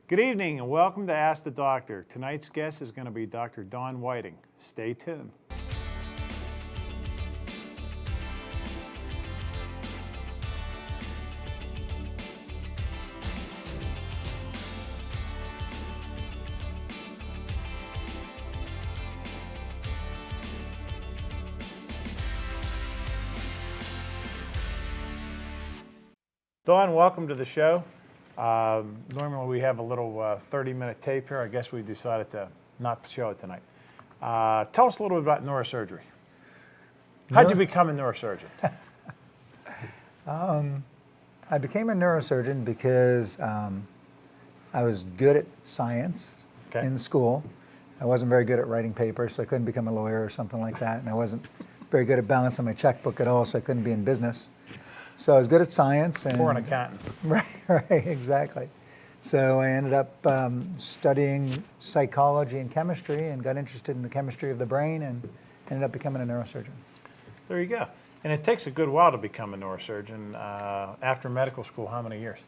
Good evening and welcome to Ask the Doctor. Tonight's guest is going to be Dr. Dawn Whiting. Stay tuned. Dawn, welcome to the show. Normally we have a little 30-minute tape here. I guess we decided to not show it tonight. Tell us a little bit about neurosurgery. How'd you become a neurosurgeon? I became a neurosurgeon because I was good at science in school. I wasn't very good at writing papers, so I couldn't become a lawyer or something like that. And I wasn't very good at balancing my checkbook at all, so I couldn't be in business. So I was good at science. And Or an accountant. Right, exactly. So I ended up studying psychology and chemistry and got interested in the chemistry of the brain and ended up becoming a neurosurgeon. There you go. And it takes a good while to become a neurosurgeon. After medical school, how many years?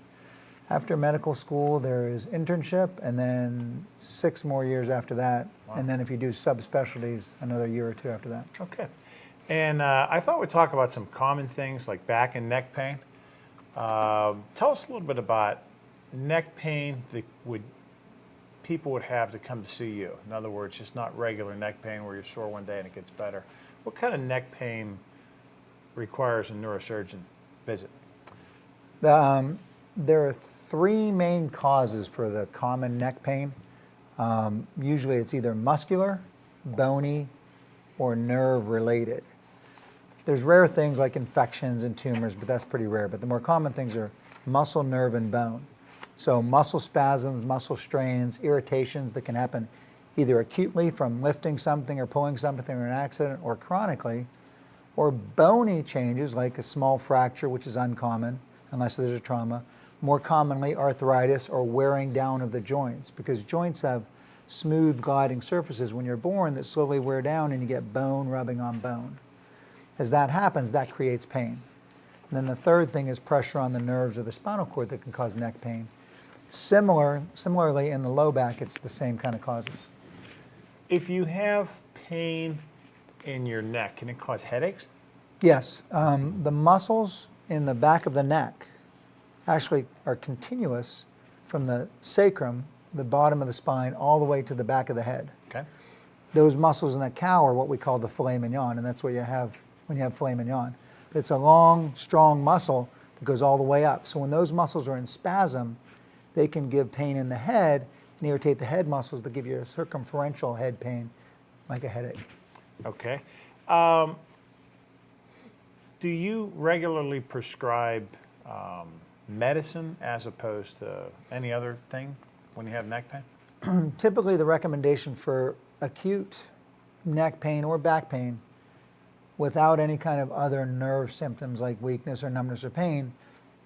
After medical school, there is internship, and then 6 more years after that. Wow. And then if you do subspecialties, another year or 2 after that. Okay. And I thought we'd talk about some common things like back and neck pain. Tell us a little bit about neck pain that people would have to come to see you. In other words, just not regular neck pain where you're sore one day and it gets better. What kind of neck pain requires a neurosurgeon visit? There are 3 main causes for the common neck pain. Usually it's either muscular, bony, or nerve related. There's rare things like infections and tumors, but that's pretty rare. But the more common things are muscle, nerve, and bone. So muscle spasms, muscle strains, irritations that can happen either acutely from lifting something or pulling something or an accident, or chronically, or bony changes like a small fracture, which is uncommon unless there's a trauma. More commonly, arthritis or wearing down of the joints, because joints have smooth gliding surfaces when you're born that slowly wear down and you get bone rubbing on bone. As that happens, that creates pain. And then the third thing is pressure on the nerves or the spinal cord that can cause neck pain. Similarly, in the low back, it's the same kind of causes. If you have pain in your neck, can it cause headaches? Yes. The muscles in the back of the neck actually are continuous from the sacrum, the bottom of the spine, all the way to the back of the head. Okay. Those muscles in the cow are what we call the filet mignon, and that's what you have when you have filet mignon. It's a long, strong muscle that goes all the way up. So when those muscles are in spasm, they can give pain in the head and irritate the head muscles that give you a circumferential head pain, like a headache. Okay. Do you regularly prescribe medicine as opposed to any other thing when you have neck pain? Typically, the recommendation for acute neck pain or back pain without any kind of other nerve symptoms like weakness or numbness or pain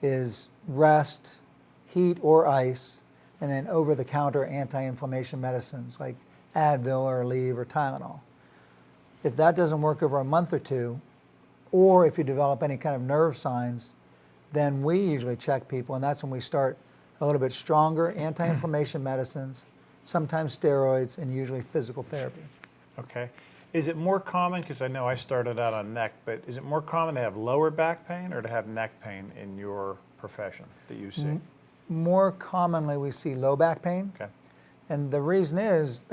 is rest, heat or ice, and then over-the-counter anti-inflammation medicines like Advil or Aleve or Tylenol. If that doesn't work over a month or 2, or if you develop any kind of nerve signs, then we usually check people, and that's when we start a little bit stronger anti-inflammation medicines, sometimes steroids, and usually physical therapy. Okay. Is it more common, because I know I started out on neck, but is it more common to have lower back pain or to have neck pain in your profession that you see? More commonly we see low back pain. Okay. And the reason is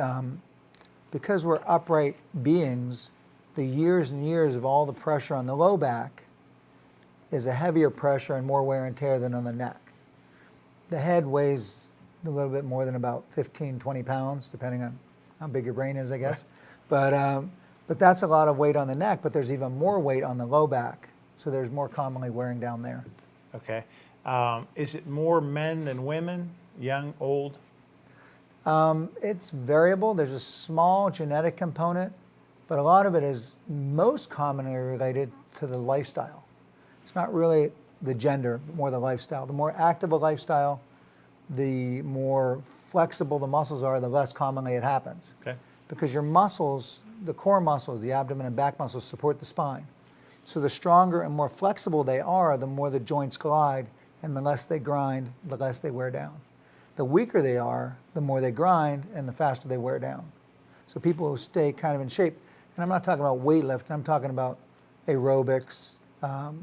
because we're upright beings, the years and years of all the pressure on the low back is a heavier pressure and more wear and tear than on the neck. The head weighs a little bit more than about 15, 20 pounds, depending on how big your brain is, I guess. Right. But that's a lot of weight on the neck, but there's even more weight on the low back. So there's more commonly wearing down there. Okay. Is it more men than women, young, old? It's variable. There's a small genetic component, but a lot of it is most commonly related to the lifestyle. It's not really the gender, but more the lifestyle. The more active a lifestyle, the more flexible the muscles are, the less commonly it happens. Okay. Because your muscles, the core muscles, the abdomen and back muscles support the spine. So the stronger and more flexible they are, the more the joints glide, and the less they grind, the less they wear down. The weaker they are, the more they grind and the faster they wear down. So people who stay kind of in shape, and I'm not talking about weightlifting, I'm talking about aerobics,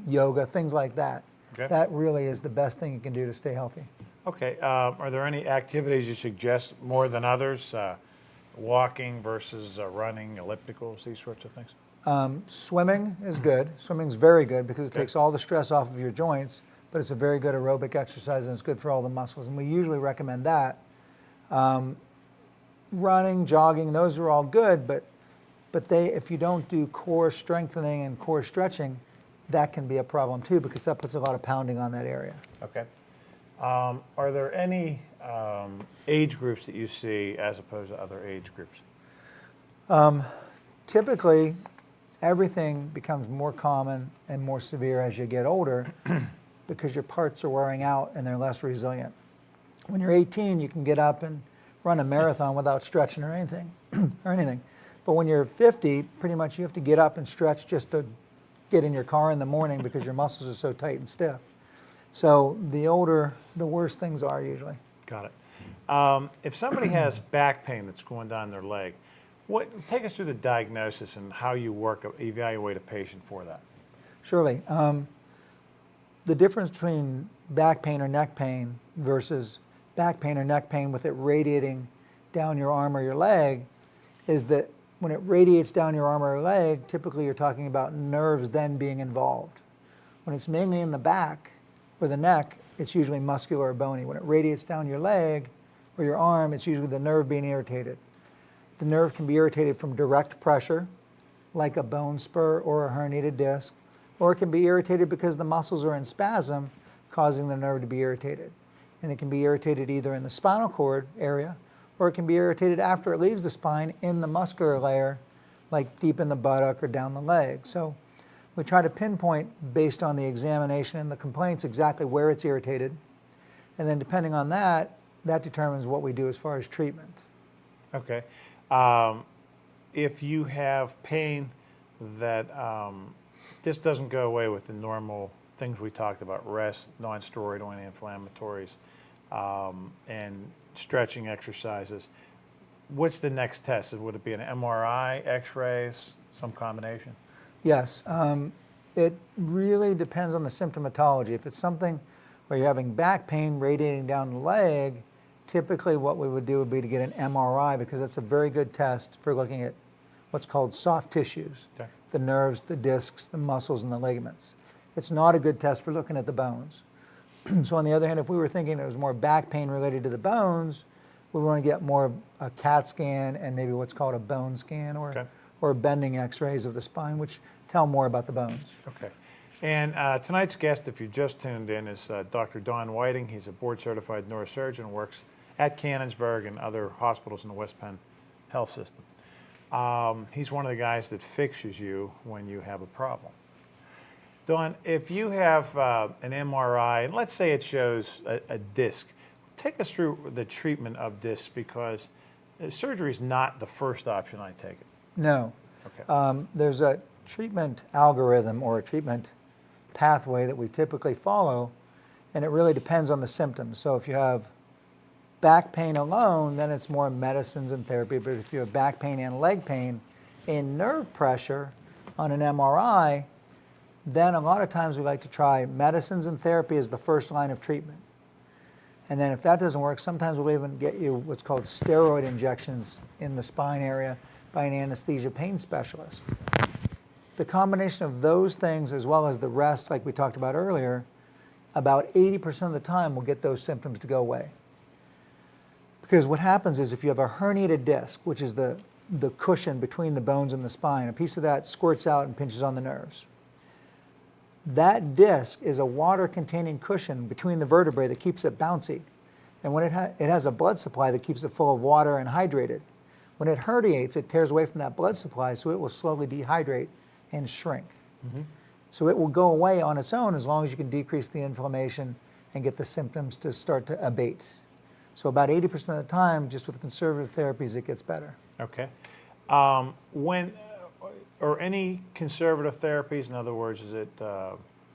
yoga, things like that. Okay. That really is the best thing you can do to stay healthy. Okay, are there any activities you suggest more than others? Walking versus running, ellipticals, these sorts of things? Swimming is good. Swimming's very good because it Okay. takes all the stress off of your joints, but it's a very good aerobic exercise and it's good for all the muscles. And we usually recommend that. Running, jogging, those are all good, but if you don't do core strengthening and core stretching, that can be a problem too because that puts a lot of pounding on that area. Okay. Are there any age groups that you see as opposed to other age groups? Typically, everything becomes more common and more severe as you get older because your parts are wearing out and they're less resilient. When you're 18, you can get up and run a marathon without stretching or anything. But when you're 50, pretty much you have to get up and stretch just to get in your car in the morning because your muscles are so tight and stiff. So the older, the worse things are usually. Got it. If somebody has back pain that's going down their leg, take us through the diagnosis and how you evaluate a patient for that. Surely. The difference between back pain or neck pain versus back pain or neck pain with it radiating down your arm or your leg is that when it radiates down your arm or leg, typically you're talking about nerves then being involved. When it's mainly in the back or the neck, it's usually muscular or bony. When it radiates down your leg or your arm, it's usually the nerve being irritated. The nerve can be irritated from direct pressure, like a bone spur or a herniated disc, or it can be irritated because the muscles are in spasm, causing the nerve to be irritated. And it can be irritated either in the spinal cord area, or it can be irritated after it leaves the spine in the muscular layer, like deep in the buttock or down the leg. So we try to pinpoint, based on the examination and the complaints, exactly where it's irritated. And then depending on that, that determines what we do as far as treatment. Okay. If you have pain that just doesn't go away with the normal things we talked about, rest, non-steroidal anti-inflammatories, and stretching exercises, what's the next test? Would it be an MRI, x-rays, some combination? Yes, it really depends on the symptomatology. If it's something where you're having back pain radiating down the leg, typically what we would do would be to get an MRI because that's a very good test for looking at what's called soft tissues, Okay. the nerves, the discs, the muscles, and the ligaments. It's not a good test for looking at the bones. So on the other hand, if we were thinking it was more back pain related to the bones, we want to get more of a CAT scan and maybe what's called a bone scan or bending x-rays of the spine, which tell more about the bones. Okay. And tonight's guest, if you just tuned in, is Dr. Don Whiting. He's a board-certified neurosurgeon and works at Canonsburg and other hospitals in the West Penn health system. He's one of the guys that fixes you when you have a problem. Don, if you have an MRI, and let's say it shows a disc, take us through the treatment of this because surgery is not the first option, I take it. No. Okay. There's a treatment algorithm or a treatment pathway that we typically follow, and it really depends on the symptoms. So if you have back pain alone, then it's more medicines and therapy. But if you have back pain and leg pain and nerve pressure on an MRI, then a lot of times we like to try medicines and therapy as the first line of treatment. And then if that doesn't work, sometimes we'll even get you what's called steroid injections in the spine area by an anesthesia pain specialist. The combination of those things as well as the rest, like we talked about earlier, about 80% of the time will get those symptoms to go away. Because what happens is if you have a herniated disc, which is the cushion between the bones and the spine, a piece of that squirts out and pinches on the nerves. That disc is a water-containing cushion between the vertebrae that keeps it bouncy. And when it has a blood supply that keeps it full of water and hydrated. When it herniates, it tears away from that blood supply, so it will slowly dehydrate and shrink. Mm-hmm. So it will go away on its own as long as you can decrease the inflammation and get the symptoms to start to abate. So about 80% of the time, just with conservative therapies, it gets better. Okay. Or any conservative therapies, in other words, is it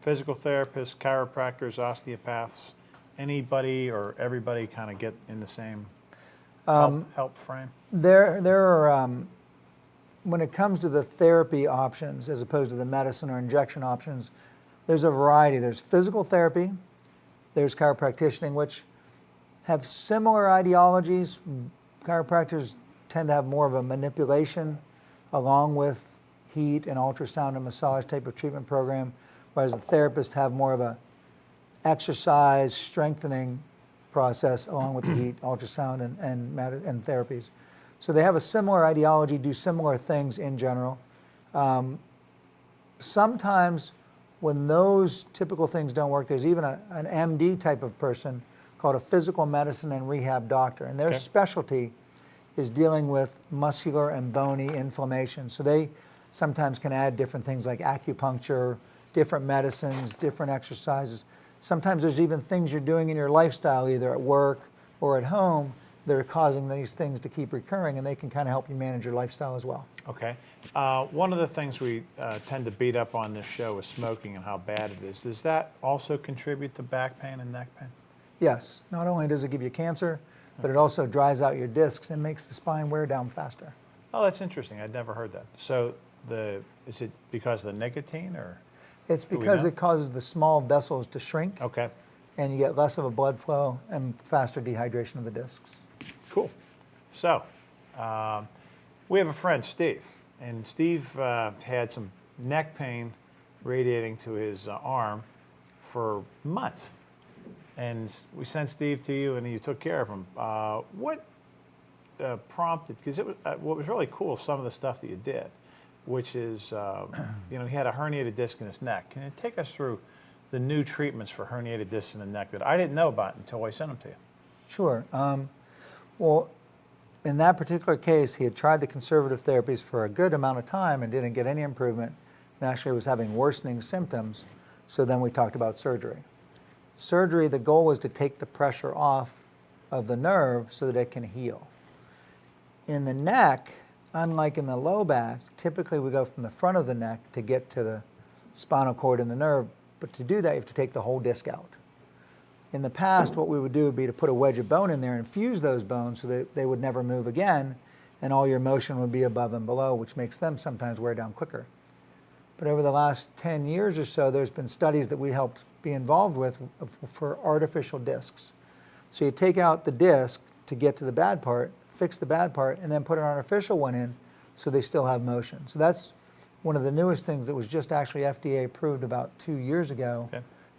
physical therapists, chiropractors, osteopaths, anybody or everybody kind of get in the same help frame? There are, when it comes to the therapy options as opposed to the medicine or injection options, there's a variety. There's physical therapy, there's chiropractic, which have similar ideologies. Chiropractors tend to have more of a manipulation along with heat and ultrasound and massage type of treatment program, whereas the therapists have more of a exercise strengthening process along with the heat, ultrasound, and therapies. So they have a similar ideology, do similar things in general. Sometimes when those typical things don't work, there's even an MD type of person called a physical medicine and rehab doctor, and their specialty is dealing with muscular and bony inflammation. So they sometimes can add different things like acupuncture, different medicines, different exercises. Sometimes there's even things you're doing in your lifestyle, either at work or at home, that are causing these things to keep recurring, and they can kind of help you manage your lifestyle as well. Okay. One of the things we tend to beat up on this show is smoking and how bad it is. Does that also contribute to back pain and neck pain? Yes. Not only does it give you cancer, but it also dries out your discs and makes the spine wear down faster. Oh, that's interesting. I'd never heard that. So is it because of the nicotine, or? It's because it causes the small vessels to shrink. Okay. And you get less of a blood flow and faster dehydration of the discs. Cool. So we have a friend, Steve, and Steve had some neck pain radiating to his arm for months. And we sent Steve to you, and you took care of him. What prompted, because it was, what was really cool, some of the stuff that you did, which is, he had a herniated disc in his neck. Can you take us through the new treatments for herniated discs in the neck that I didn't know about until I sent them to you? Sure. Well, in that particular case, he had tried the conservative therapies for a good amount of time and didn't get any improvement, and actually was having worsening symptoms. So then we talked about surgery. Surgery, the goal was to take the pressure off of the nerve so that it can heal. In the neck, unlike in the low back, typically we go from the front of the neck to get to the spinal cord and the nerve, but to do that you have to take the whole disc out. In the past, what we would do would be to put a wedge of bone in there and fuse those bones so that they would never move again, and all your motion would be above and below, which makes them sometimes wear down quicker. But over the last 10 years or so, there's been studies that we helped be involved with for artificial discs. So you take out the disc to get to the bad part, fix the bad part, and then put an artificial one in so they still have motion. So that's one of the newest things that was just actually FDA approved about 2 years ago,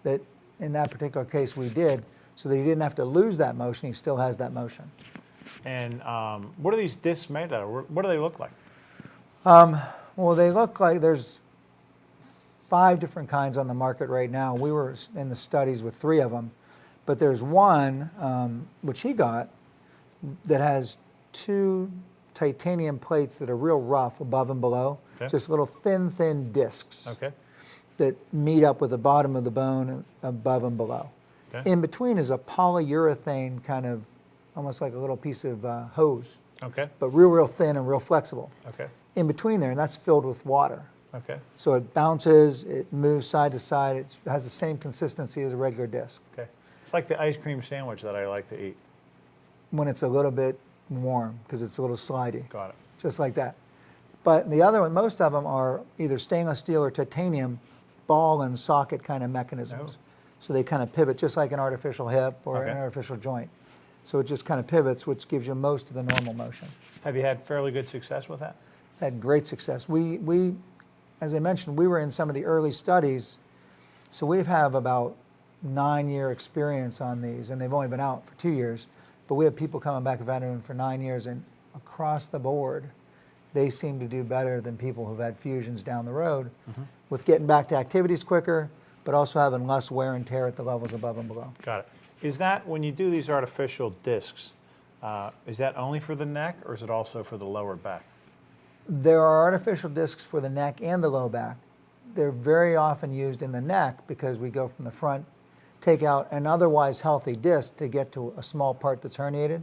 that in that particular case we did, so that he didn't have to lose that motion, he still has that motion. And what are these discs made out of? What do they look like? Well, they look like there's 5 different kinds on the market right now. We were in the studies with 3 of them, but there's one, which he got, that has 2 titanium plates that are real rough above and below, just little thin discs that meet up with the bottom of the bone above and below. In between is a polyurethane kind of, almost like a little piece of hose, but real thin and real flexible. In between there, and that's filled with water. So it bounces, it moves side to side, it has the same consistency as a regular disc. It's like the ice cream sandwich that I like to eat. When it's a little bit warm, because it's a little slidey. Got it. Just like that. But the other one, most of them are either stainless steel or titanium ball and socket kind of mechanisms. So they kind of pivot just like an artificial hip or an artificial joint. So it just kind of pivots, which gives you most of the normal motion. Have you had fairly good success with that? Had great success. We, as I mentioned, we were in some of the early studies, so we have about 9-year experience on these, and they've only been out for 2 years. But we have people coming back who've had them for 9 years, and across the board, they seem to do better than people who've had fusions down the road with getting back to activities quicker, but also having less wear and tear at the levels above and below. Got it. Is that, when you do these artificial discs, is that only for the neck, or is it also for the lower back? There are artificial discs for the neck and the low back. They're very often used in the neck because we go from the front, take out an otherwise healthy disc to get to a small part that's herniated.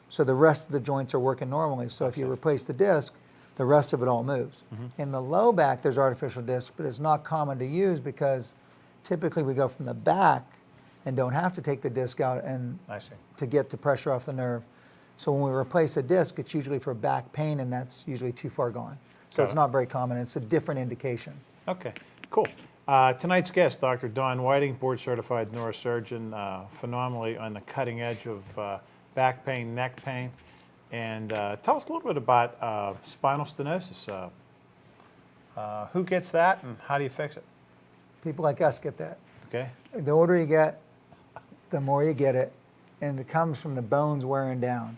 So the rest of the joints are working normally. So if you replace the disc, the rest of it all moves. In the low back, there's artificial discs, but it's not common to use because typically we go from the back and don't have to take the disc out and I see. to get the pressure off the nerve. So when we replace a disc, it's usually for back pain, and that's usually too far gone. So Got it's it. not very common. It's a different indication. Okay, cool. Tonight's guest, Dr. Don Whiting, board-certified neurosurgeon, phenomenally on the cutting edge of back pain, neck pain. And tell us a little bit about spinal stenosis. Who gets that, and how do you fix it? People like us get that. Okay. The older you get, the more you get it, and it comes from the bones wearing down.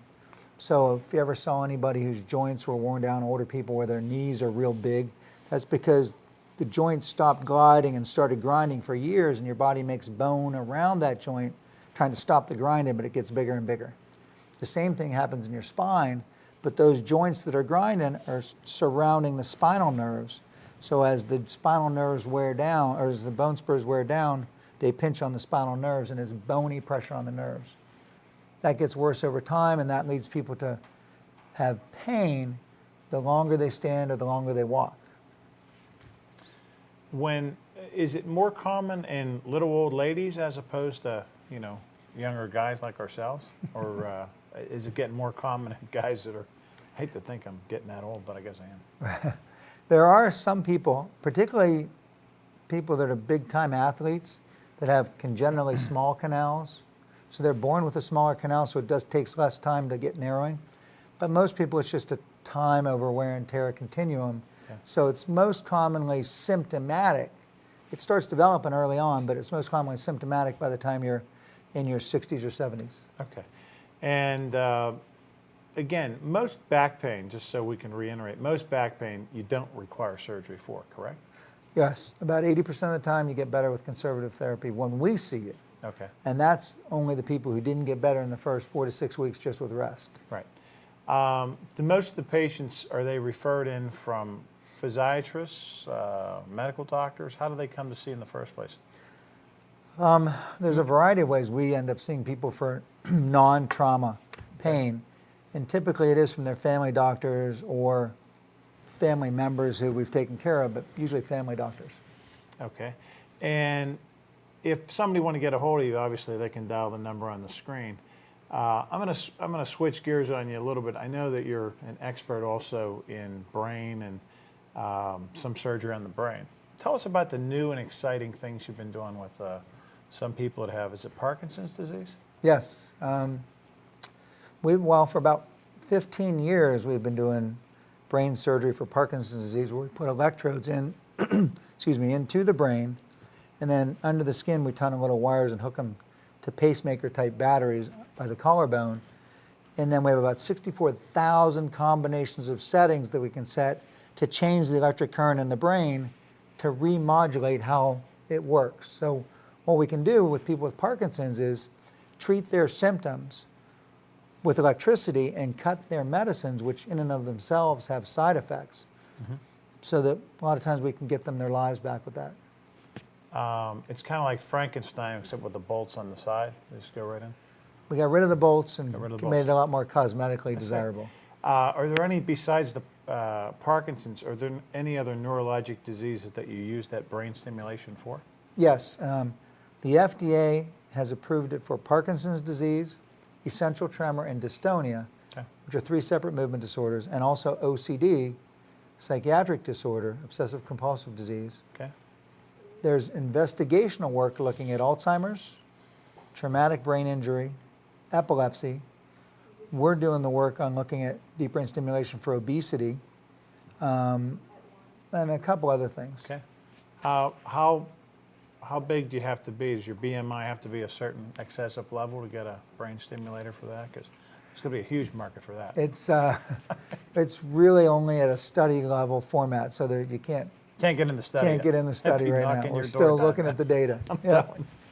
So if you ever saw anybody whose joints were worn down, older people where their knees are real big, that's because the joint stopped gliding and started grinding for years, and your body makes bone around that joint trying to stop the grinding, but it gets bigger and bigger. The same thing happens in your spine, but those joints that are grinding are surrounding the spinal nerves. So as the spinal nerves wear down, or as the bone spurs wear down, they pinch on the spinal nerves, and it's bony pressure on the nerves. That gets worse over time, and that leads people to have pain the longer they stand or the longer they walk. Is it more common in little old ladies as opposed to, younger guys like ourselves? Or is it getting more common in guys that are, I hate to think I'm getting that old, but I guess I am. There are some people, particularly people that are big-time athletes, that have congenitally small canals. So they're born with a smaller canal, so it takes less time to get narrowing. But most people, it's just a time over wear and tear continuum. Okay. So it's most commonly symptomatic. It starts developing early on, but it's most commonly symptomatic by the time you're in your 60s or 70s. Okay. And again, most back pain, just so we can reiterate, most back pain you don't require surgery for, correct? Yes, about 80% of the time you get better with conservative therapy when we see it. Okay. And that's only the people who didn't get better in the first 4 to 6 weeks just with rest. Right. The most of the patients, are they referred in from physiatrists, medical doctors? How do they come to see in the first place? There's a variety of ways we end up seeing people for non-trauma pain. And typically it is from their family doctors or family members who we've taken care of, but usually family doctors. Okay. And if somebody want to get a hold of you, obviously they can dial the number on the screen. I'm gonna switch gears on you a little bit. I know that you're an expert also in brain and some surgery on the brain. Tell us about the new and exciting things you've been doing with some people that have, is it Parkinson's disease? Yes. For about 15 years we've been doing brain surgery for Parkinson's disease, where we put electrodes in, into the brain, and then under the skin we tunnel little wires and hook them to pacemaker type batteries by the collarbone. And then we have about 64,000 combinations of settings that we can set to change the electric current in the brain to remodulate how it works. So what we can do with people with Parkinson's is treat their symptoms with electricity and cut their medicines, which in and of themselves have side effects. So that a lot of times we can get them their lives back with that. It's kind of like Frankenstein, except with the bolts on the side. They just go right in. We got rid of the bolts and rid of the made bolts. it a lot more cosmetically desirable. Are there any, besides the Parkinson's, are there any other neurologic diseases that you use that brain stimulation for? Yes, the FDA has approved it for Parkinson's disease, essential tremor, and dystonia, Okay. which are 3 separate movement disorders, and also OCD, psychiatric disorder, obsessive compulsive disease. Okay. There's investigational work looking at Alzheimer's, traumatic brain injury, epilepsy. We're doing the work on looking at deep brain stimulation for obesity, and a couple other things. Okay. How big do you have to be? Does your BMI have to be a certain excessive level to get a brain stimulator for that? Because there's going to be a huge market for that. It's really only at a study level format, so that you can't Can't get in the study. get in the study right now. We're still looking at the data.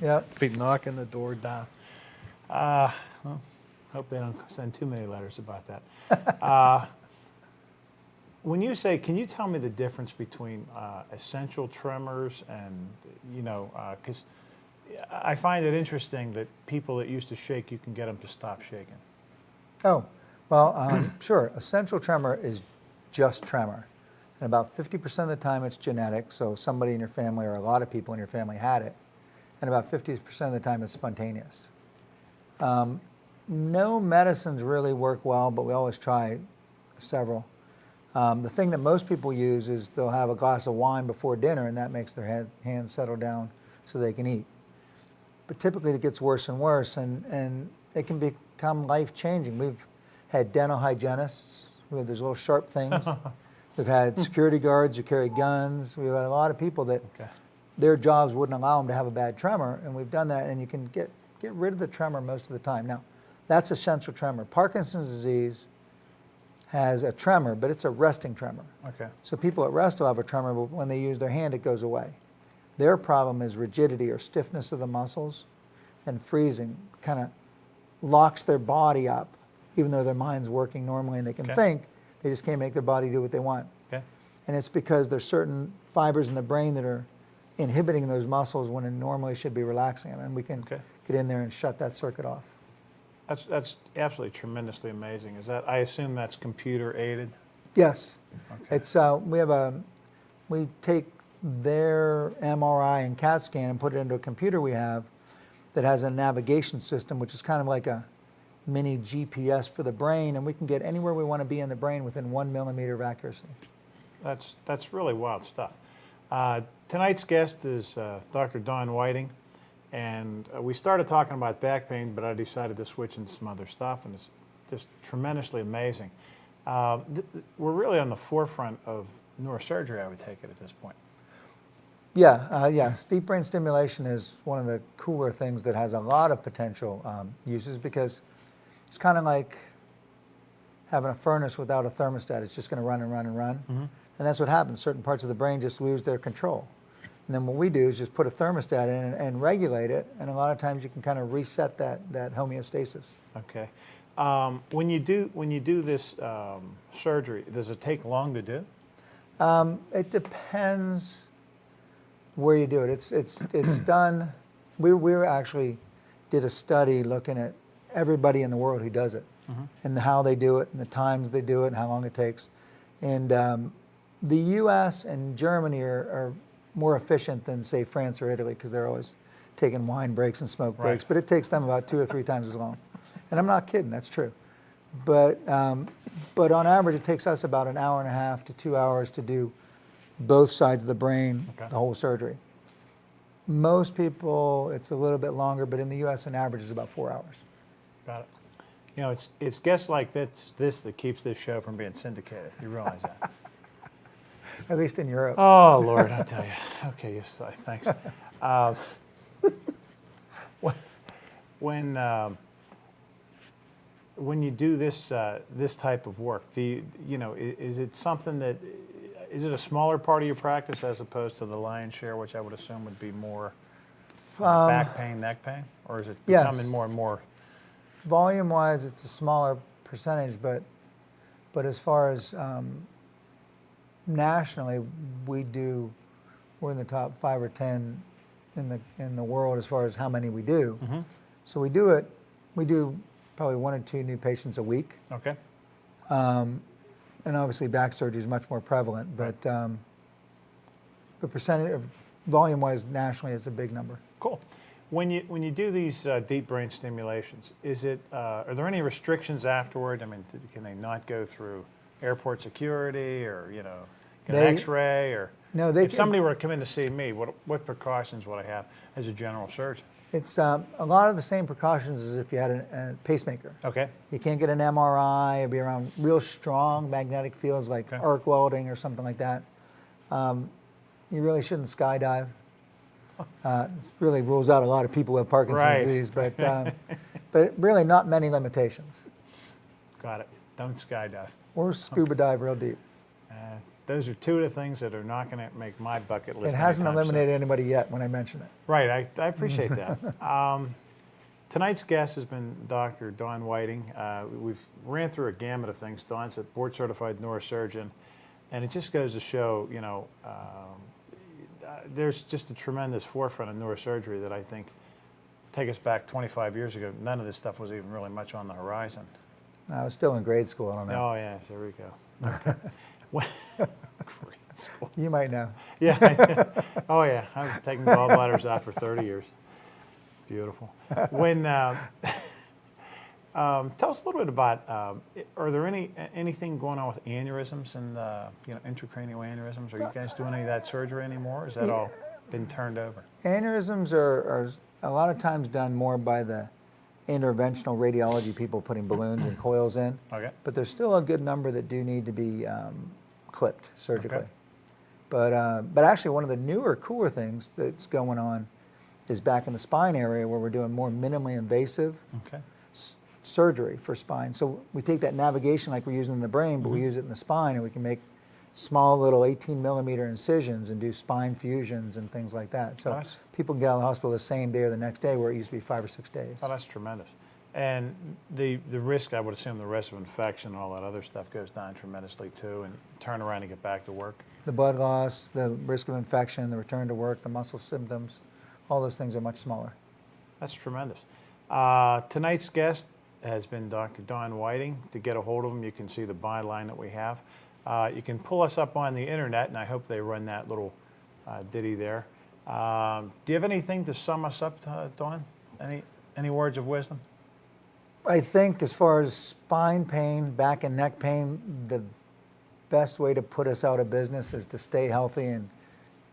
Yeah. Be knocking the door down. Well, hope they don't send too many letters about that. When you say, can you tell me the difference between essential tremors and, because I find it interesting that people that used to shake, you can get them to stop shaking. Oh, well, sure. Essential tremor is just tremor. And about 50% of the time it's genetic, so somebody in your family or a lot of people in your family had it. and about 50% of the time it's spontaneous. No medicines really work well, but we always try several. The thing that most people use is they'll have a glass of wine before dinner, and that makes their hands settle down so they can eat. But typically it gets worse and worse, and it can become life-changing. We've had dental hygienists who have those little sharp things. We've had security guards who carry guns. We've had a lot of people that their jobs wouldn't allow them to have a bad tremor, and we've done that, and you can get rid of the tremor most of the time. Now, that's a central tremor. Parkinson's disease has a tremor, but it's a resting tremor. Okay. So people at rest will have a tremor, but when they use their hand, it goes away. Their problem is rigidity or stiffness of the muscles, and freezing kind of locks their body up, even though their mind's working normally and they can think, they just can't make their body do what they want. Okay. And it's because there's certain fibers in the brain that are inhibiting those muscles when it normally should be relaxing them, and we can get in there and shut that circuit off. That's absolutely tremendously amazing. Is that, I assume that's computer aided? Yes. Okay. It's we take their MRI and CAT scan and put it into a computer we have that has a navigation system, which is kind of like a mini GPS for the brain, and we can get anywhere we want to be in the brain within 1 millimeter of accuracy. That's really wild stuff. Tonight's guest is Dr. Don Whiting, and we started talking about back pain, but I decided to switch into some other stuff, and it's just tremendously amazing. We're really on the forefront of neurosurgery, I would take it at this point. Yeah, yes. Deep brain stimulation is one of the cooler things that has a lot of potential uses, because it's kind of like having a furnace without a thermostat. It's just going to run and run and run. Mm-hmm. And that's what happens. Certain parts of the brain just lose their control. And then what we do is just put a thermostat in and regulate it. And a lot of times you can kind of reset that homeostasis. Okay. When you do this surgery, does it take long to do? It depends where you do it. It's done. We actually did a study looking at everybody in the world who does it, and how they do it, and the times they do it, and how long it takes. And the U.S. and Germany are more efficient than, say, France or Italy, because they're always taking wine breaks and smoke breaks. But it takes them about 2 or 3 times as long. And I'm not kidding. That's true. But on average, it takes us about 1.5 hours to 2 hours to do both sides of the brain, the whole surgery. Most people, it's a little bit longer, but in the U.S., an average is about 4 hours. Got it. You know, it's guests like this that keeps this show from being syndicated. You realize that? At least in Europe. Oh, Lord, I tell you. Okay, yes, thanks. When you do this type of work, is it something that, is it a smaller part of your practice as opposed to the lion's share, which I would assume would be more back pain, neck pain, or is it becoming more and more? Volume-wise, it's a smaller percentage, but as far as nationally, we're in the top 5 or 10 in the world as far as how many we do. Mm-hmm. So we do probably 1 or 2 new patients a week. Okay. And obviously back surgery is much more prevalent, but the percentage of volume-wise nationally is a big number. Cool. When you do these deep brain stimulations, are there any restrictions afterward? I mean, can they not go through airport security, or get an X-ray, or no? If somebody were to come in to see me, what precautions would I have as a general surgeon? It's a lot of the same precautions as if you had a pacemaker. Okay. You can't get an MRI or be around real strong magnetic fields like arc welding or something like that. You really shouldn't skydive. Really rules out a lot of people with Parkinson's disease, but really not many limitations. Got it. Don't skydive. Or scuba dive real deep. Those are 2 of the things that are not going to make my bucket list. It hasn't eliminated anybody yet when I mention it. Right, I appreciate that. Tonight's guest has been Dr. Don Whiting. We've ran through a gamut of things. Don's a board-certified neurosurgeon, and it just goes to show, there's just a tremendous forefront of neurosurgery that I think, take us back 25 years ago, none of this stuff was even really much on the horizon. I was still in grade school, I don't know. Oh, yes, there we go. Okay. Grade school. You might know. Yeah. Oh, yeah. I've taken gallbladders out for 30 years. Beautiful. When tell us a little bit about, are there anything going on with aneurysms and intracranial aneurysms? Are you guys doing any of that surgery anymore? Is that all been turned over? Aneurysms are a lot of times done more by the interventional radiology people putting balloons and coils in. Okay. But there's still a good number that do need to be clipped surgically. Okay. But actually one of the newer, cooler things that's going on is back in the spine area where we're doing more minimally invasive Okay. surgery for spine. So we take that navigation like we're using in the brain, but we use it in the spine, and we can make small little 18 millimeter incisions and do spine fusions and things like that. So Nice. people can get out of the hospital the same day or the next day where it used to be 5 or 6 days. Oh, that's tremendous. And the risk, I would assume the risk of infection and all that other stuff goes down tremendously too, and turn around and get back to work. The blood loss, the risk of infection, the return to work, the muscle symptoms, all those things are much smaller. That's tremendous. Tonight's guest has been Dr. Don Whiting. To get a hold of him, you can see the byline that we have. You can pull us up on the internet, and I hope they run that little ditty there. Do you have anything to sum us up, Don? Any words of wisdom? I think as far as spine pain, back and neck pain, the best way to put us out of business is to stay healthy and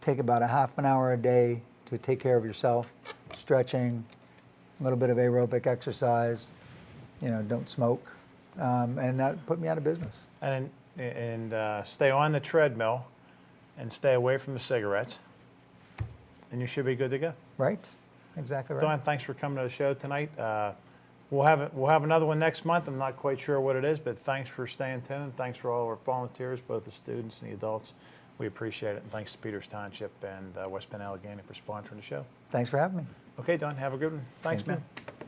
take about a half an hour a day to take care of yourself, stretching, a little bit of aerobic exercise, don't smoke, and that put me out of business. And stay on the treadmill and stay away from the cigarettes, and you should be good to go. Right? Exactly right. Don, thanks for coming to the show tonight. We'll have another one next month. I'm not quite sure what it is, but thanks for staying tuned, and thanks for all our volunteers, both the students and the adults. We appreciate it, and thanks to Peters Township and West Bend Allegheny for sponsoring the show. Thanks for having me. Okay, Don, have a good one. Thanks, Thank man. you.